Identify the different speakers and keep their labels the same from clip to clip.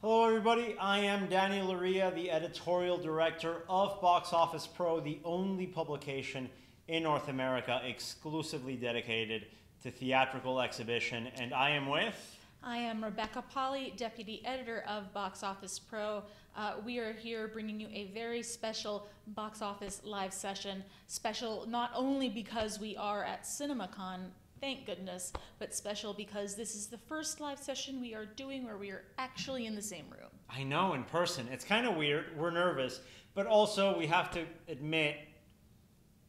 Speaker 1: Hello everybody, I am Danny Laria, the editorial director of Box Office Pro, the only publication in North America exclusively dedicated to theatrical exhibition, and I am with...
Speaker 2: I am Rebecca Polly, Deputy Editor of Box Office Pro. We are here bringing you a very special Box Office live session. Special not only because we are at CinemaCon, thank goodness, but special because this is the first live session we are doing where we are actually in the same room.
Speaker 1: I know, in person. It's kind of weird. We're nervous. But also, we have to admit,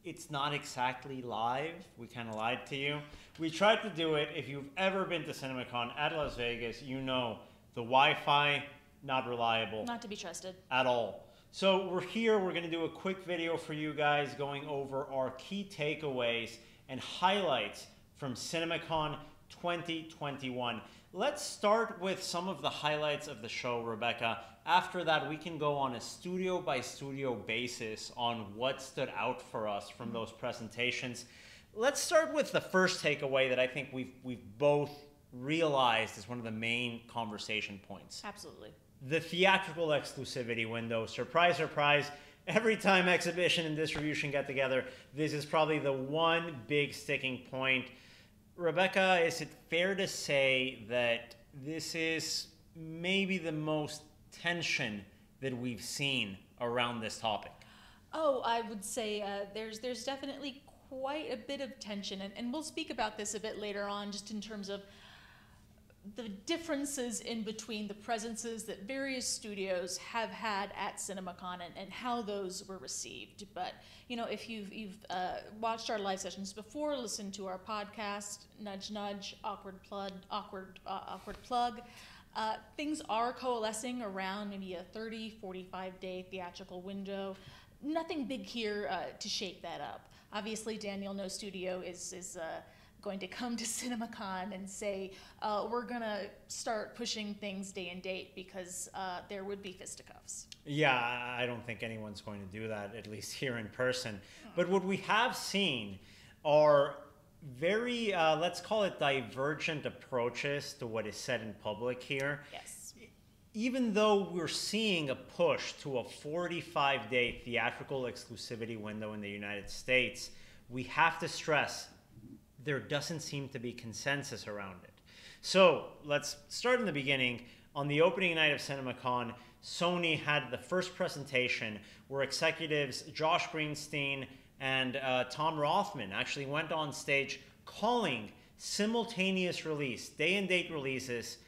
Speaker 1: it's not exactly live. We kind of lied to you. We tried to do it. If you've ever been to CinemaCon at Las Vegas, you know the Wi-Fi, not reliable.
Speaker 2: Not to be trusted.
Speaker 1: At all. So we're here. We're going to do a quick video for you guys going over our key takeaways and highlights from CinemaCon 2021. Let's start with some of the highlights of the show, Rebecca. After that, we can go on a studio by studio basis on what stood out for us from those presentations. Let's start with the first takeaway that I think we've both realized is one of the main conversation points.
Speaker 2: Absolutely.
Speaker 1: The theatrical exclusivity window. Surprise, surprise. Every time exhibition and distribution get together, this is probably the one big sticking point. Rebecca, is it fair to say that this is maybe the most tension that we've seen around this topic?
Speaker 2: Oh, I would say there's definitely quite a bit of tension, and we'll speak about this a bit later on, just in terms of the differences in between the presences that various studios have had at CinemaCon and how those were received. But you know, if you've watched our live sessions before, listened to our podcast, nudge nudge, awkward plug, things are coalescing around maybe a 30-45 day theatrical window. Nothing big here to shake that up. Obviously, Daniel, no studio is going to come to CinemaCon and say, we're going to start pushing things day and date, because there would be fisticuffs.
Speaker 1: Yeah, I don't think anyone's going to do that, at least here in person. But what we have seen are very, let's call it divergent approaches to what is said in public here.
Speaker 2: Yes.
Speaker 1: Even though we're seeing a push to a 45-day theatrical exclusivity window in the United States, we have to stress there doesn't seem to be consensus around it. So let's start in the beginning. On the opening night of CinemaCon, Sony had the first presentation where executives Josh Greenstein and Tom Rothman actually went on stage calling simultaneous release, day and date releases,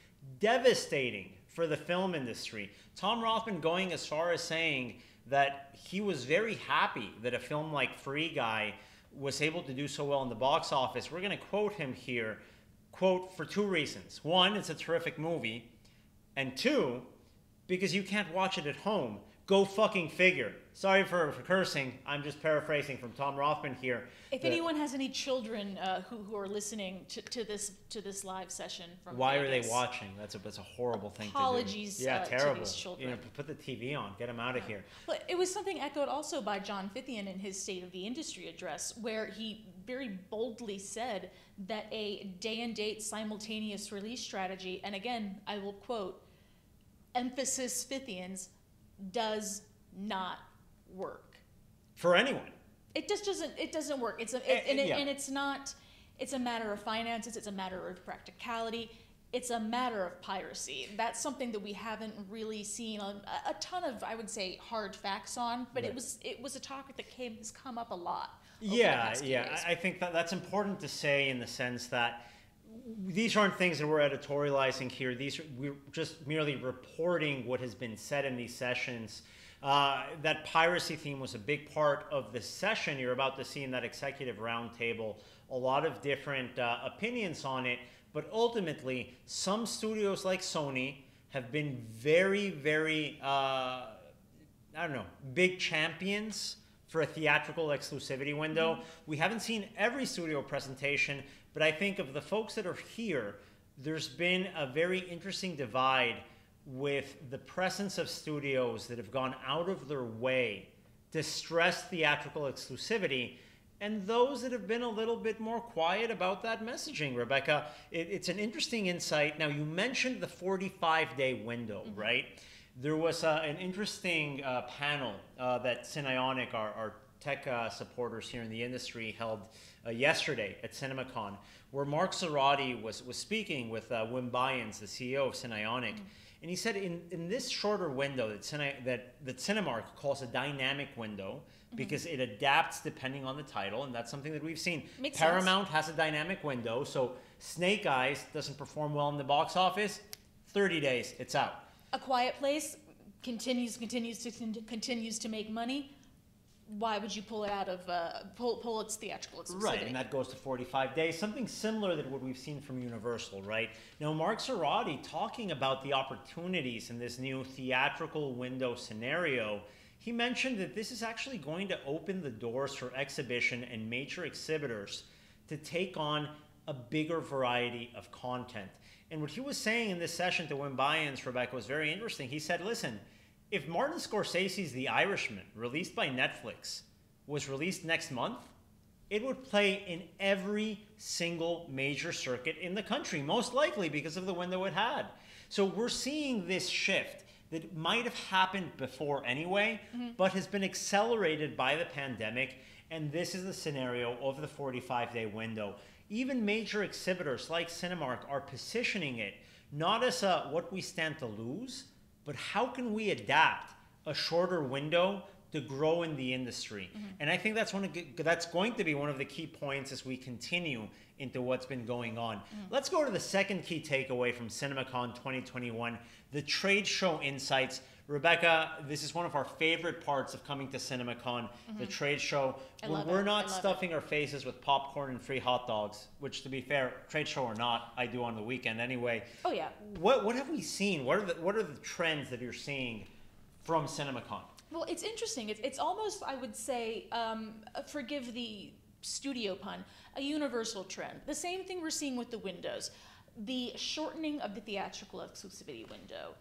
Speaker 1: devastating for the film industry. Tom Rothman going as far as saying that he was very happy that a film like Free Guy was able to do so well in the box office. We're going to quote him here, quote, for two reasons. One, it's a terrific movie. And two, because you can't watch it at home. Go fucking figure. Sorry for cursing. I'm just paraphrasing from Tom Rothman here.
Speaker 2: If anyone has any children who are listening to this live session from
Speaker 1: why
Speaker 2: Vegas,
Speaker 1: are they watching? That's a horrible thing to do.
Speaker 2: Apologies
Speaker 1: terrible.
Speaker 2: to these children.
Speaker 1: You know, put the TV on. Get them out of here.
Speaker 2: But it was something echoed also by John Fithian in his State of the Industry address, where he very boldly said that a day and date simultaneous release strategy, and again, I will quote, emphasis Fithian's, does not work
Speaker 1: for anyone.
Speaker 2: It just doesn't work. It's a matter of finances. It's a matter of practicality. It's a matter of piracy. That's something that we haven't really seen a ton of, I would say, hard facts on. But
Speaker 1: right.
Speaker 2: it was a topic that has come up a lot.
Speaker 1: Yeah. I think that's important to say, in the sense that these aren't things that we're editorializing here. We're just merely reporting what has been said in these sessions. That piracy theme was a big part of the session. You're about to see in that executive roundtable a lot of different opinions on it. But ultimately, some studios like Sony have been very, very, big champions for a theatrical exclusivity window. Mm-hmm. We haven't seen every studio presentation, but I think of the folks that are here, there's been a very interesting divide with the presence of studios that have gone out of their way to stress theatrical exclusivity, and those that have been a little bit more quiet about that messaging. Rebecca, it's an interesting insight. Now, you mentioned the 45-day window, right? There was an interesting panel that Cinionic, our tech supporters here in the industry, held yesterday at CinemaCon, where Mark Zoradi was speaking with Wim Bayens, the CEO of Cinionic. And he said in this shorter window that Cinemark calls a dynamic window, because it adapts depending on the title, and that's something that we've seen.
Speaker 2: Makes
Speaker 1: Paramount
Speaker 2: sense.
Speaker 1: has a dynamic window, so Snake Eyes doesn't perform well in the box office, 30 days, it's out.
Speaker 2: A Quiet Place continues to make money. Why would you pull it out of pull its theatrical exclusivity?
Speaker 1: Right, and that goes to 45 days. Something similar to what we've seen from Universal, right? Now, Mark Zoradi, talking about the opportunities in this new theatrical window scenario, he mentioned that this is actually going to open the doors for exhibition and major exhibitors to take on a bigger variety of content. And what he was saying in this session to Wim Bayens, Rebecca, was very interesting. He said, listen, if Martin Scorsese's The Irishman, released by Netflix, was released next month, it would play in every single major circuit in the country, most likely because of the window it had. So we're seeing this shift that might have happened before anyway, but has been accelerated by the pandemic. And this is the scenario of the 45-day window. Even major exhibitors like Cinemark are positioning it not as what we stand to lose, but how can we adapt a shorter window to grow in the industry? And I think that's going to be one of the key points as we continue into what's been going on. Let's go to the second key takeaway from CinemaCon 2021, the trade show insights. Rebecca, this is one of our favorite parts of coming to CinemaCon, the trade show. We're not stuffing our faces with popcorn and free hot dogs, which, to be fair, trade show or not, I do on the weekend anyway.
Speaker 2: Oh yeah.
Speaker 1: What have we seen? What are the trends that you're seeing from CinemaCon?
Speaker 2: Well, it's interesting. It's almost, I would say, forgive the studio pun, a universal trend. The same thing we're seeing with the windows. The shortening of the theatrical exclusivity window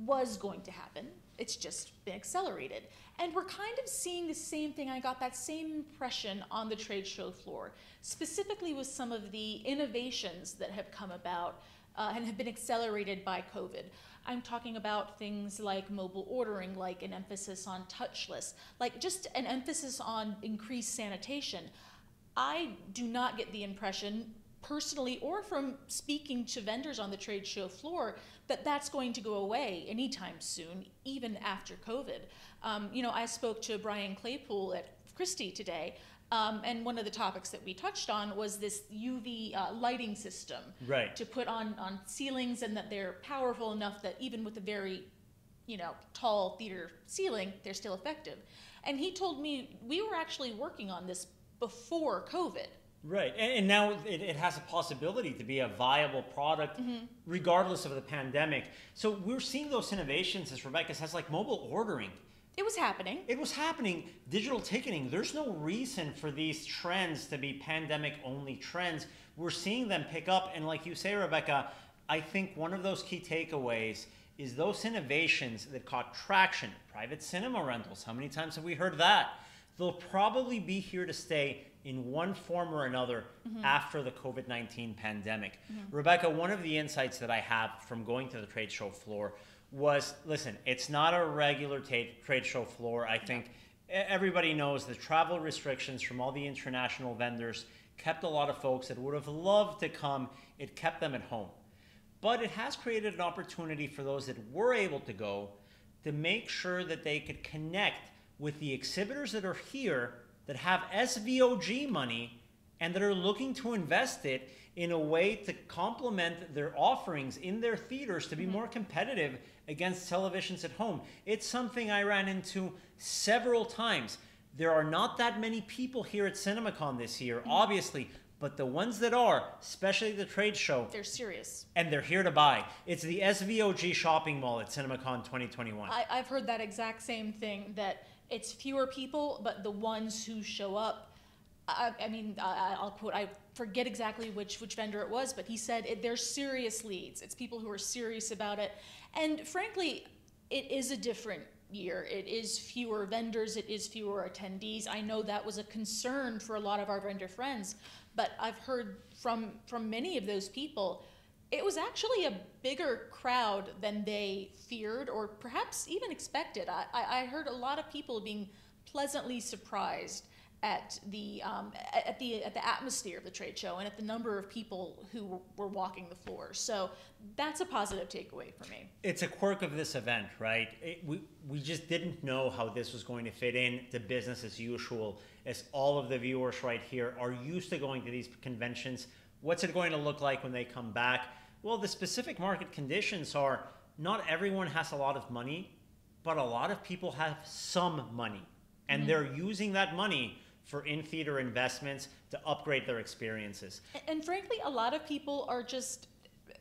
Speaker 2: was going to happen. It's just been accelerated. And we're kind of seeing the same thing. I got that same impression on the trade show floor, specifically with some of the innovations that have come about and have been accelerated by COVID. I'm talking about things like mobile ordering, like an emphasis on touchless, like just an emphasis on increased sanitation. I do not get the impression, personally or from speaking to vendors on the trade show floor, that that's going to go away anytime soon, even after COVID. I spoke to Brian Claypool at Christie today, and one of the topics that we touched on was this UV lighting system to put on ceilings, and that they're powerful enough that even with a very tall theater ceiling, they're still effective. And he told me we were actually working on this before COVID.
Speaker 1: Right, and now it has a possibility to be a viable product regardless of the pandemic. So we're seeing those innovations, as Rebecca says, like mobile ordering.
Speaker 2: It was happening.
Speaker 1: It was happening. Digital ticketing. There's no reason for these trends to be pandemic-only trends. We're seeing them pick up. And like you say, Rebecca, I think one of those key takeaways is those innovations that caught traction. Private cinema rentals. How many times have we heard that? They'll probably be here to stay in one form or another after the COVID-19 pandemic. Rebecca, one of the insights that I have from going to the trade show floor was, listen, it's not a regular trade show floor. I think everybody knows the travel restrictions from all the international vendors kept a lot of folks that would have loved to come. It kept them at home. But it has created an opportunity for those that were able to go to make sure that they could connect with the exhibitors that are here that have SVOG money and that are looking to invest it in a way to complement their offerings in their theaters to be more competitive against televisions at home. It's something I ran into several times. There are not that many people here at CinemaCon this year, obviously, but the ones that are, especially the trade show,
Speaker 2: they're serious.
Speaker 1: And they're here to buy. It's the SVOG shopping mall at CinemaCon 2021.
Speaker 2: I've heard that exact same thing, that it's fewer people, but the ones who show up, I'll quote, I forget exactly which vendor it was, but he said they're serious leads. It's people who are serious about it. And frankly, it is a different year. It is fewer vendors, it is fewer attendees. I know that was a concern for a lot of our vendor friends, but I've heard from many of those people, it was actually a bigger crowd than they feared or perhaps even expected. I heard a lot of people being pleasantly surprised at the atmosphere of the trade show and at the number of people who were walking the floor. So that's a positive takeaway for me.
Speaker 1: It's a quirk of this event, right? We just didn't know how this was going to fit in to business as usual, as all of the viewers right here are used to going to these conventions. What's it going to look like when they come back? Well, the specific market conditions are not everyone has a lot of money, but a lot of people have some money. And they're using that money for in-theater investments to upgrade their experiences.
Speaker 2: And frankly, a lot of people are just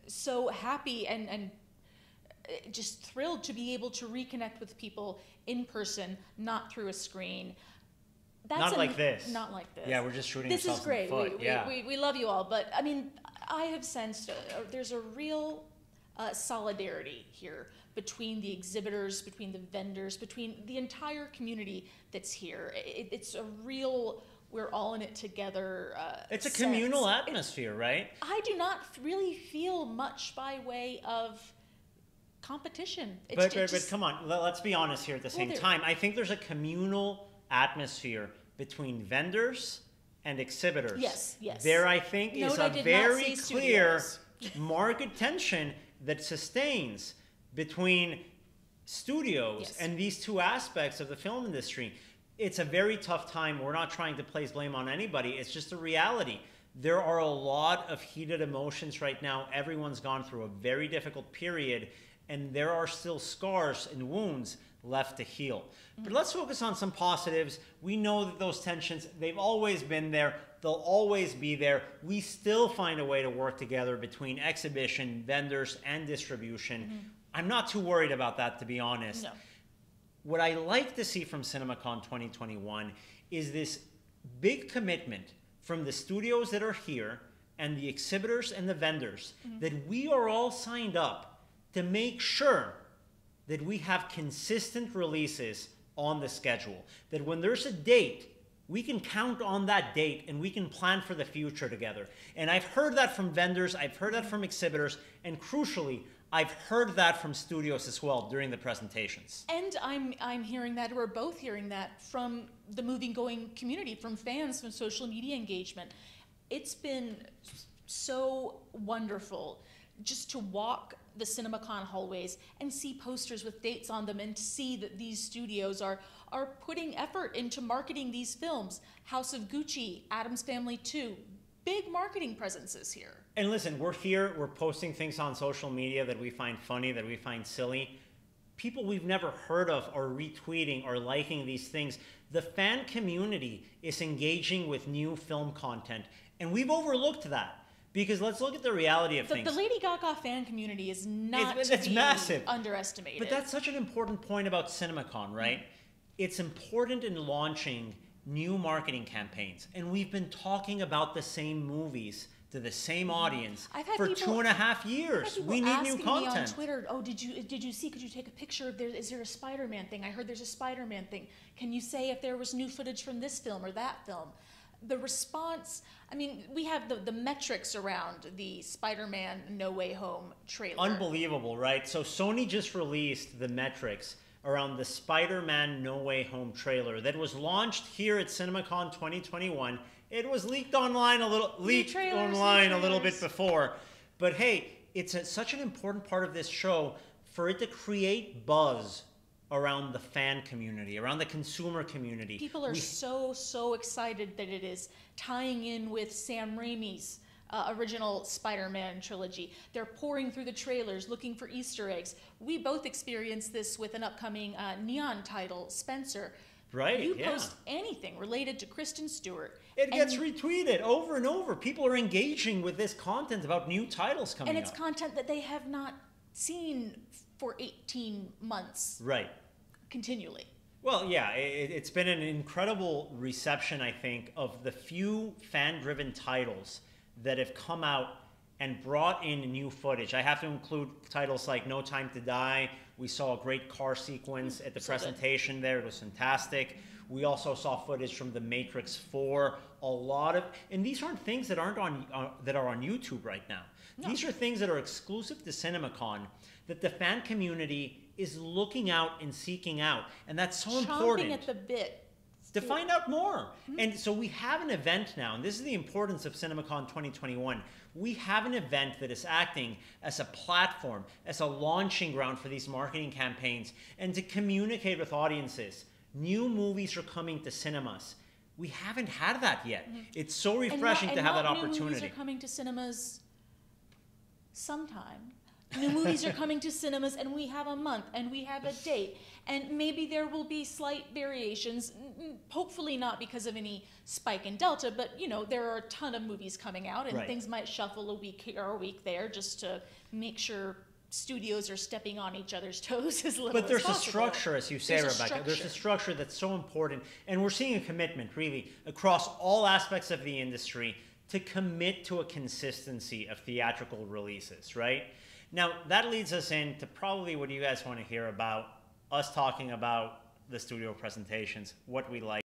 Speaker 2: so happy and just thrilled to be able to reconnect with people in person, not through a screen.
Speaker 1: Not like this.
Speaker 2: Not like this.
Speaker 1: Yeah, we're just shooting
Speaker 2: this
Speaker 1: ourselves
Speaker 2: is great.
Speaker 1: in the foot.
Speaker 2: We love you all, but I mean, I have sensed there's a real solidarity here between the exhibitors, between the vendors, between the entire community that's here. It's a real, we're all in it together.
Speaker 1: It's a communal atmosphere, right?
Speaker 2: I do not really feel much by way of competition.
Speaker 1: But come on, let's be honest here at the same time. I think there's a communal atmosphere between vendors and exhibitors.
Speaker 2: Yes, yes.
Speaker 1: There, I think, is a very clear market tension that sustains between studios and these two aspects of the film industry. It's a very tough time. We're not trying to place blame on anybody. It's just a reality. There are a lot of heated emotions right now. Everyone's gone through a very difficult period, and there are still scars and wounds left to heal. But let's focus on some positives. We know that those tensions, they've always been there. They'll always be there. We still find a way to work together between exhibition, vendors, and distribution. I'm not too worried about that, to be honest.
Speaker 2: No.
Speaker 1: What I like to see from CinemaCon 2021 is this big commitment from the studios that are here and the exhibitors and the vendors that we are all signed up to make sure that we have consistent releases on the schedule. That when there's a date, we can count on that date and we can plan for the future together. And I've heard that from vendors, I've heard that from exhibitors, and crucially, I've heard that from studios as well during the presentations.
Speaker 2: And I'm hearing that, we're both hearing that from the movie-going community, from fans, from social media engagement. It's been so wonderful just to walk the CinemaCon hallways and see posters with dates on them and to see that these studios are putting effort into marketing these films. House of Gucci, Addams Family 2, big marketing presences here.
Speaker 1: And listen, we're here, we're posting things on social media that we find funny, that we find silly. People we've never heard of are retweeting or liking these things. The fan community is engaging with new film content, and we've overlooked that. Because let's look at the reality of things.
Speaker 2: The Lady Gaga fan community is not
Speaker 1: it's massive.
Speaker 2: Underestimated.
Speaker 1: But that's such an important point about CinemaCon, right? It's important in launching new marketing campaigns. And we've been talking about the same movies to the same audience for 2.5 years. We need new content.
Speaker 2: Me on Twitter, oh, did you see? Could you take a picture? Is there a Spider-Man thing? I heard there's a Spider-Man thing. Can you say if there was new footage from this film or that film? The response, I mean, we have the metrics around the Spider-Man No Way Home trailer.
Speaker 1: Unbelievable, right? So Sony just released the metrics around the Spider-Man No Way Home trailer that was launched here at CinemaCon 2021. It was leaked online a little bit before. But hey, it's such an important part of this show for it to create buzz around the fan community, around the consumer community.
Speaker 2: People are so excited that it is tying in with Sam Raimi's original Spider-Man trilogy. They're pouring through the trailers, looking for Easter eggs. We both experienced this with an upcoming Neon title, Spencer.
Speaker 1: Right,
Speaker 2: You post anything related to Kristen Stewart.
Speaker 1: It gets retweeted over and over. People are engaging with this content about new titles coming up.
Speaker 2: And it's content that they have not seen for 18 months.
Speaker 1: Right.
Speaker 2: Continually.
Speaker 1: Well, yeah, it's been an incredible reception, I think, of the few fan-driven titles that have come out and brought in new footage. I have to include titles like No Time to Die. We saw a great car sequence at the presentation there. It was fantastic. We also saw footage from The Matrix 4. A lot of, and these aren't things that aren't on that are on YouTube right now. No. These are things that are exclusive to CinemaCon that the fan community is looking out and seeking out, and that's so important.
Speaker 2: Chomping at the bit
Speaker 1: to find out more. And so we have an event now, and this is the importance of CinemaCon 2021. We have an event that is acting as a platform, as a launching ground for these marketing campaigns, and to communicate with audiences. New movies are coming to cinemas. We haven't had that yet. It's so refreshing to have that opportunity.
Speaker 2: New movies are coming to cinemas sometime. New movies are coming to cinemas, and we have a month, and we have a date, and maybe there will be slight variations, hopefully not because of any spike in Delta, but you know, there are a ton of movies coming out, and things might shuffle a week here or a week there just to make sure studios are stepping on each other's toes as little as possible.
Speaker 1: But there's a structure, as you say, Rebecca. There's a structure that's so important, and we're seeing a commitment, really, across all aspects of the industry to commit to a consistency of theatrical releases, right? Now, that leads us into probably what you guys want to hear about, us talking about the studio presentations, what we like.